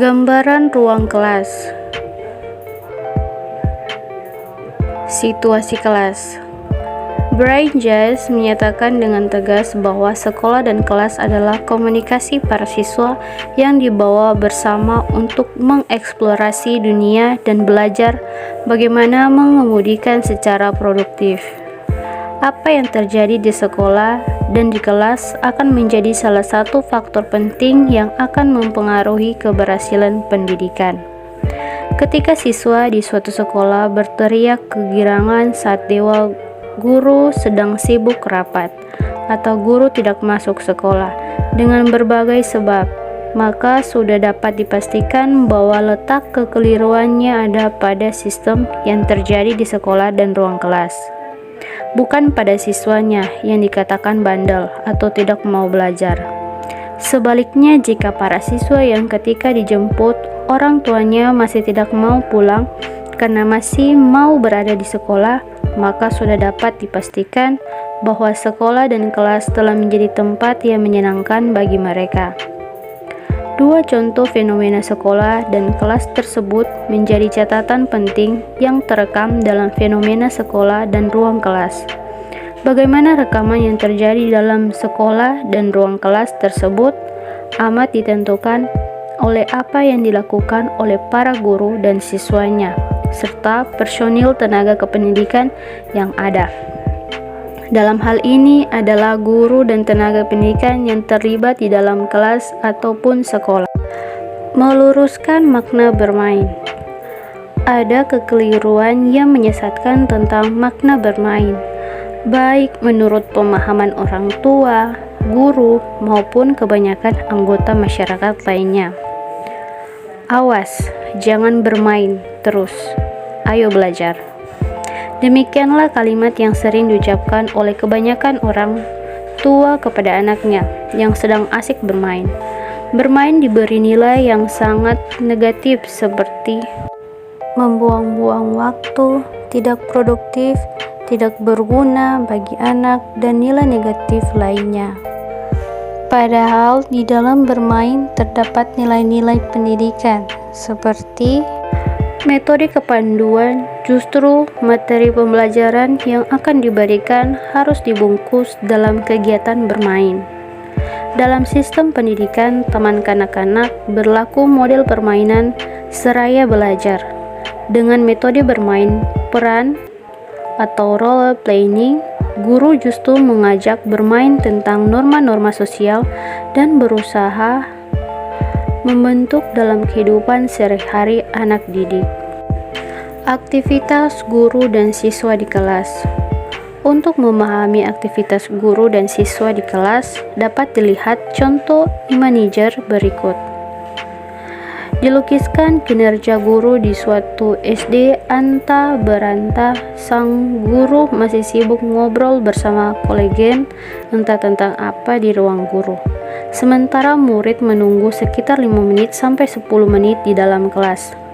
Gambaran ruang kelas. Situasi kelas. Brian Jazz menyatakan dengan tegas bahwa sekolah dan kelas adalah komunikasi para siswa yang dibawa bersama untuk mengeksplorasi dunia dan belajar bagaimana mengemudikan secara produktif. Apa yang terjadi di sekolah dan di kelas akan menjadi salah satu faktor penting yang akan mempengaruhi keberhasilan pendidikan. Ketika siswa di suatu sekolah berteriak kegirangan saat dewa guru sedang sibuk rapat, atau guru tidak masuk sekolah dengan berbagai sebab, maka sudah dapat dipastikan bahwa letak kekeliruannya ada pada sistem yang terjadi di sekolah dan ruang kelas, bukan pada siswanya yang dikatakan bandel atau tidak mau belajar. Sebaliknya, jika para siswa yang ketika dijemput orang tuanya masih tidak mau pulang karena masih mau berada di sekolah, maka sudah dapat dipastikan bahwa sekolah dan kelas telah menjadi tempat yang menyenangkan bagi mereka. Dua contoh fenomena sekolah dan kelas tersebut menjadi catatan penting yang terekam dalam fenomena sekolah dan ruang kelas. Bagaimana rekaman yang terjadi dalam sekolah dan ruang kelas tersebut amat ditentukan oleh apa yang dilakukan oleh para guru dan siswanya, serta personil tenaga kependidikan yang ada. Dalam hal ini adalah guru dan tenaga pendidikan yang terlibat di dalam kelas ataupun sekolah. Meluruskan makna bermain. Ada kekeliruan yang menyesatkan tentang makna bermain, baik menurut pemahaman orang tua, guru, maupun kebanyakan anggota masyarakat lainnya. Awas, jangan bermain terus. Ayo belajar. Demikianlah kalimat yang sering diucapkan oleh kebanyakan orang tua kepada anaknya yang sedang asik bermain. Bermain diberi nilai yang sangat negatif seperti membuang-buang waktu, tidak produktif, tidak berguna bagi anak, dan nilai negatif lainnya. Padahal di dalam bermain terdapat nilai-nilai pendidikan seperti metode kepanduan. Justru materi pembelajaran yang akan diberikan harus dibungkus dalam kegiatan bermain. Dalam sistem pendidikan taman kanak-kanak berlaku model permainan seraya belajar. Dengan metode bermain peran atau role playing, guru justru mengajak bermain tentang norma-norma sosial dan berusaha membentuk dalam kehidupan sehari-hari anak didik. Aktivitas guru dan siswa di kelas. Untuk memahami aktivitas guru dan siswa di kelas, dapat dilihat contoh imager berikut. Dilukiskan kinerja guru di suatu SD. Anta berantah, sang guru masih sibuk ngobrol bersama kolegen entah tentang apa di ruang guru. Sementara murid menunggu sekitar 5 menit sampai 10 menit di dalam kelas.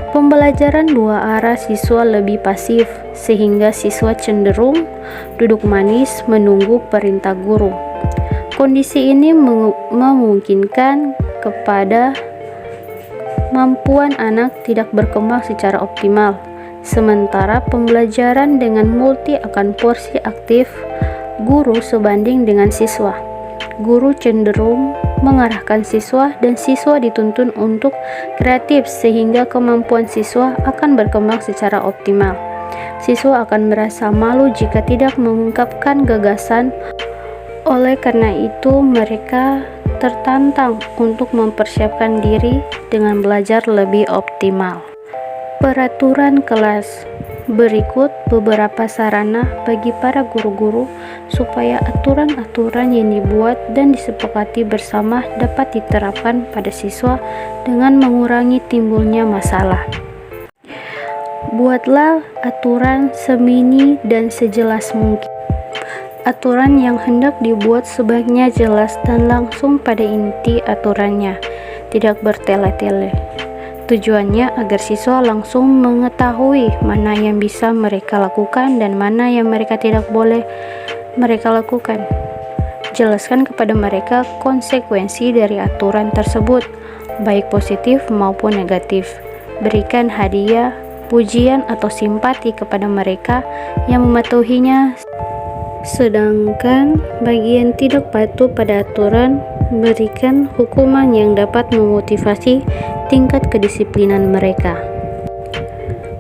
Pembelajaran dua arah siswa lebih pasif, sehingga siswa cenderung duduk manis menunggu perintah guru. Kondisi ini memungkinkan kepada kemampuan anak tidak berkembang secara optimal. Sementara pembelajaran dengan multi akan porsi aktif guru sebanding dengan siswa. Guru cenderung mengarahkan siswa dan siswa dituntun untuk kreatif sehingga kemampuan siswa akan berkembang secara optimal. Siswa akan merasa malu jika tidak mengungkapkan gagasan. Oleh karena itu, mereka tertantang untuk mempersiapkan diri dengan belajar lebih optimal. Peraturan kelas. Berikut beberapa sarana bagi para guru-guru supaya aturan-aturan yang dibuat dan disepakati bersama dapat diterapkan pada siswa dengan mengurangi timbulnya masalah. Buatlah aturan semini dan sejelas mungkin. Aturan yang hendak dibuat sebaiknya jelas dan langsung pada inti aturannya, tidak bertele-tele. Tujuannya agar siswa langsung mengetahui mana yang bisa mereka lakukan dan mana yang mereka tidak boleh mereka lakukan. Jelaskan kepada mereka konsekuensi dari aturan tersebut. baik positif maupun negatif. Berikan hadiah, pujian atau simpati kepada mereka yang mematuhinya. Sedangkan bagi yang tidak patuh pada aturan, berikan hukuman yang dapat memotivasi tingkat kedisiplinan mereka.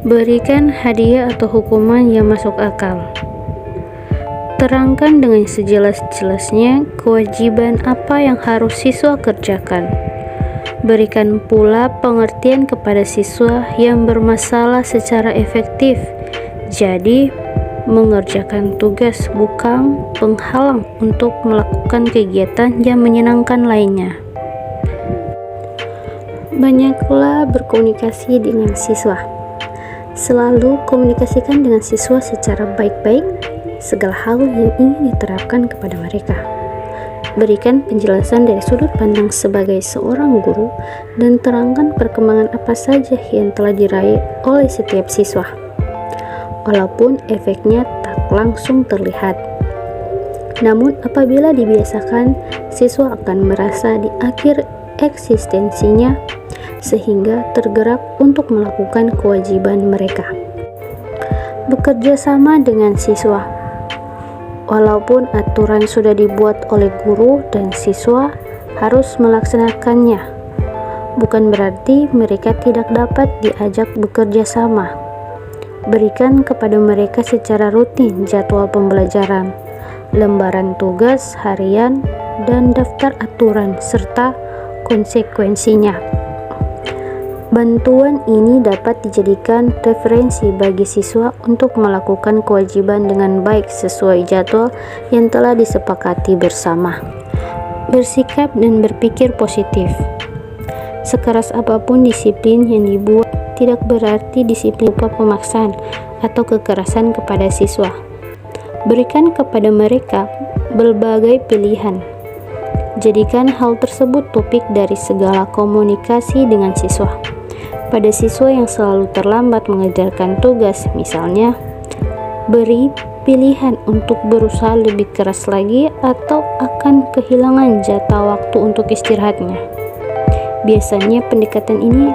Berikan hadiah atau hukuman yang masuk akal. Terangkan dengan sejelas-jelasnya kewajiban apa yang harus siswa kerjakan. Berikan pula pengertian kepada siswa yang bermasalah secara efektif. Jadi, mengerjakan tugas bukan penghalang untuk melakukan kegiatan yang menyenangkan lainnya. Banyaklah berkomunikasi dengan siswa. Selalu komunikasikan dengan siswa secara baik-baik segala hal yang ingin diterapkan kepada mereka. Berikan penjelasan dari sudut pandang sebagai seorang guru dan terangkan perkembangan apa saja yang telah diraih oleh setiap siswa. Walaupun efeknya tak langsung terlihat. Namun apabila dibiasakan, siswa akan merasa di akhir eksistensinya sehingga tergerak untuk melakukan kewajiban mereka. Bekerja sama dengan siswa. Walaupun aturan sudah dibuat oleh guru dan siswa harus melaksanakannya, bukan berarti mereka tidak dapat diajak bekerja sama. Berikan kepada mereka secara rutin jadwal pembelajaran, lembaran tugas harian, dan daftar aturan serta konsekuensinya. Bantuan ini dapat dijadikan referensi bagi siswa untuk melakukan kewajiban dengan baik sesuai jadwal yang telah disepakati bersama. Bersikap dan berpikir positif. Sekeras apapun disiplin yang dibuat, tidak berarti disiplin berupa pemaksaan atau kekerasan kepada siswa. Berikan kepada mereka berbagai pilihan. Jadikan hal tersebut topik dari segala komunikasi dengan siswa. Pada siswa yang selalu terlambat mengerjakan tugas, misalnya, beri pilihan untuk berusaha lebih keras lagi atau akan kehilangan jatah waktu untuk istirahatnya. Biasanya pendekatan ini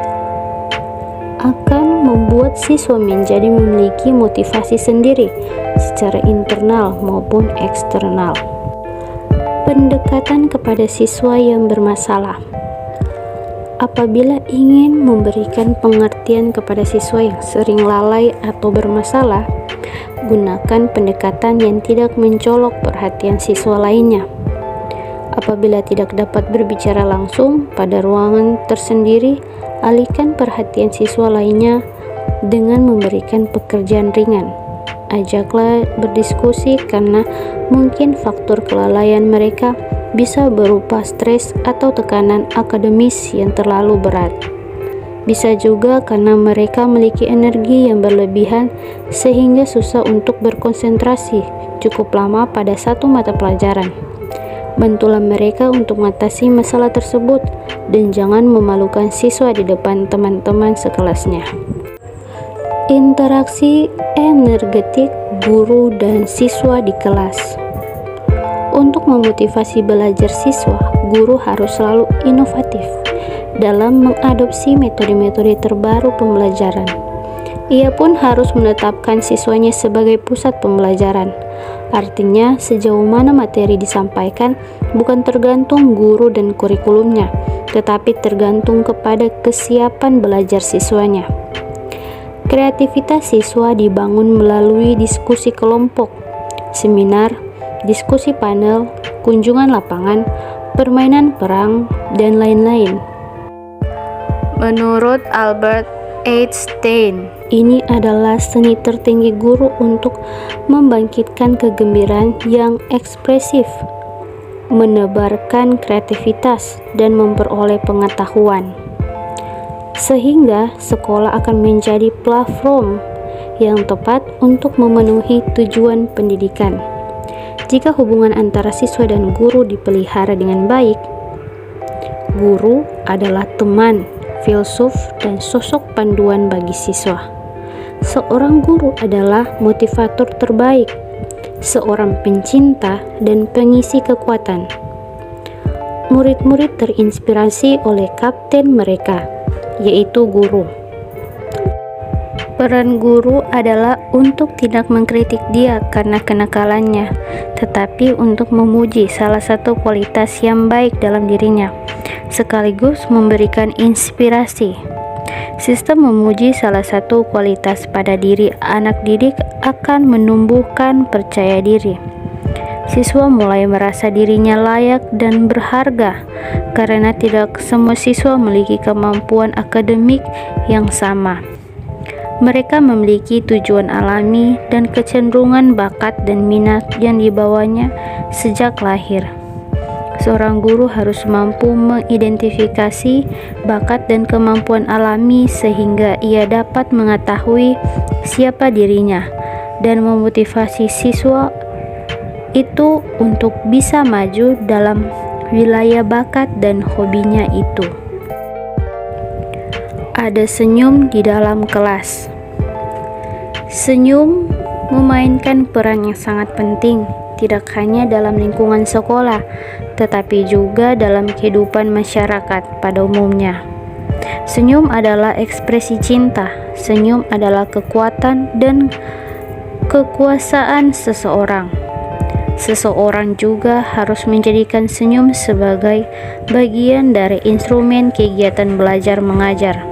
akan membuat siswa menjadi memiliki motivasi sendiri secara internal maupun eksternal. Pendekatan kepada siswa yang bermasalah. Apabila ingin memberikan pengertian kepada siswa yang sering lalai atau bermasalah, gunakan pendekatan yang tidak mencolok perhatian siswa lainnya. Apabila tidak dapat berbicara langsung pada ruangan tersendiri, alihkan perhatian siswa lainnya dengan memberikan pekerjaan ringan. Ajaklah berdiskusi karena mungkin faktor kelalaian mereka bisa berupa stres atau tekanan akademis yang terlalu berat. Bisa juga karena mereka memiliki energi yang berlebihan sehingga susah untuk berkonsentrasi cukup lama pada satu mata pelajaran. Bantulah mereka untuk mengatasi masalah tersebut dan jangan memalukan siswa di depan teman-teman sekelasnya. Interaksi energetik guru dan siswa di kelas. Untuk memotivasi belajar siswa, guru harus selalu inovatif dalam mengadopsi metode-metode terbaru pembelajaran. Ia pun harus menetapkan siswanya sebagai pusat pembelajaran. Artinya, sejauh mana materi disampaikan bukan tergantung guru dan kurikulumnya, tetapi tergantung kepada kesiapan belajar siswanya. Kreativitas siswa dibangun melalui diskusi kelompok, seminar, diskusi panel, kunjungan lapangan, permainan perang, dan lain-lain. Menurut Albert Einstein, ini adalah seni tertinggi guru untuk membangkitkan kegembiraan yang ekspresif, menebarkan kreativitas, dan memperoleh pengetahuan. Sehingga sekolah akan menjadi platform yang tepat untuk memenuhi tujuan pendidikan. Jika hubungan antara siswa dan guru dipelihara dengan baik, guru adalah teman, filsuf, dan sosok panduan bagi siswa. Seorang guru adalah motivator terbaik, seorang pencinta dan pengisi kekuatan. murid-murid terinspirasi oleh kapten mereka, yaitu guru. Peran guru adalah untuk tidak mengkritik dia karena kenakalannya, tetapi untuk memuji salah satu kualitas yang baik dalam dirinya, sekaligus memberikan inspirasi. Sistem memuji salah satu kualitas pada diri anak didik akan menumbuhkan percaya diri. Siswa mulai merasa dirinya layak dan berharga karena tidak semua siswa memiliki kemampuan akademik yang sama. Mereka memiliki tujuan alami dan kecenderungan bakat dan minat yang dibawanya sejak lahir. Seorang guru harus mampu mengidentifikasi bakat dan kemampuan alami sehingga ia dapat mengetahui siapa dirinya dan memotivasi siswa itu untuk bisa maju dalam wilayah bakat dan hobinya itu. Ada senyum di dalam kelas. Senyum memainkan peran yang sangat penting, tidak hanya dalam lingkungan sekolah, tetapi juga dalam kehidupan masyarakat pada umumnya. Senyum adalah ekspresi cinta. Senyum adalah kekuatan dan kekuasaan seseorang. Seseorang juga harus menjadikan senyum sebagai bagian dari instrumen kegiatan belajar mengajar.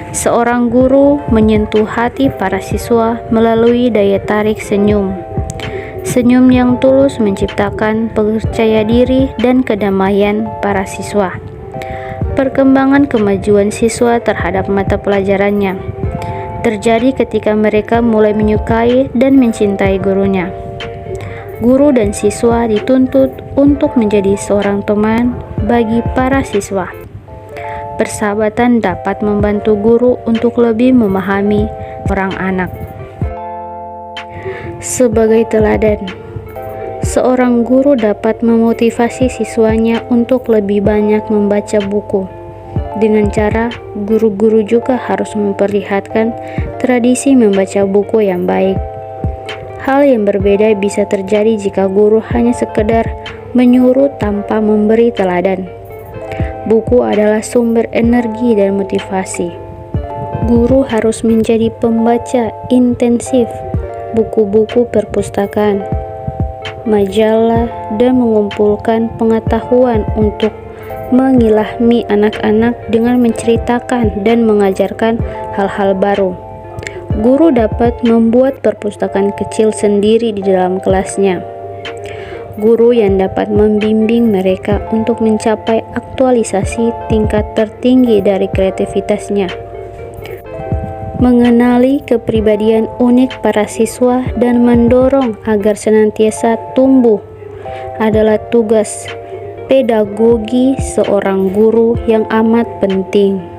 Seorang guru menyentuh hati para siswa melalui daya tarik senyum. Senyum yang tulus menciptakan percaya diri dan kedamaian para siswa. Perkembangan kemajuan siswa terhadap mata pelajarannya terjadi ketika mereka mulai menyukai dan mencintai gurunya. Guru dan siswa dituntut untuk menjadi seorang teman bagi para siswa. Persahabatan dapat membantu guru untuk lebih memahami orang anak. Sebagai teladan, seorang guru dapat memotivasi siswanya untuk lebih banyak membaca buku. Dengan cara, guru-guru juga harus memperlihatkan tradisi membaca buku yang baik. Hal yang berbeda bisa terjadi jika guru hanya sekedar menyuruh tanpa memberi teladan. Buku adalah sumber energi dan motivasi. Guru harus menjadi pembaca intensif buku-buku perpustakaan, majalah, dan mengumpulkan pengetahuan untuk mengilhami anak-anak dengan menceritakan dan mengajarkan hal-hal baru. Guru dapat membuat perpustakaan kecil sendiri di dalam kelasnya. Guru yang dapat membimbing mereka untuk mencapai aktualisasi tingkat tertinggi dari kreativitasnya. Mengenali kepribadian unik para siswa dan mendorong agar senantiasa tumbuh adalah tugas pedagogi seorang guru yang amat penting.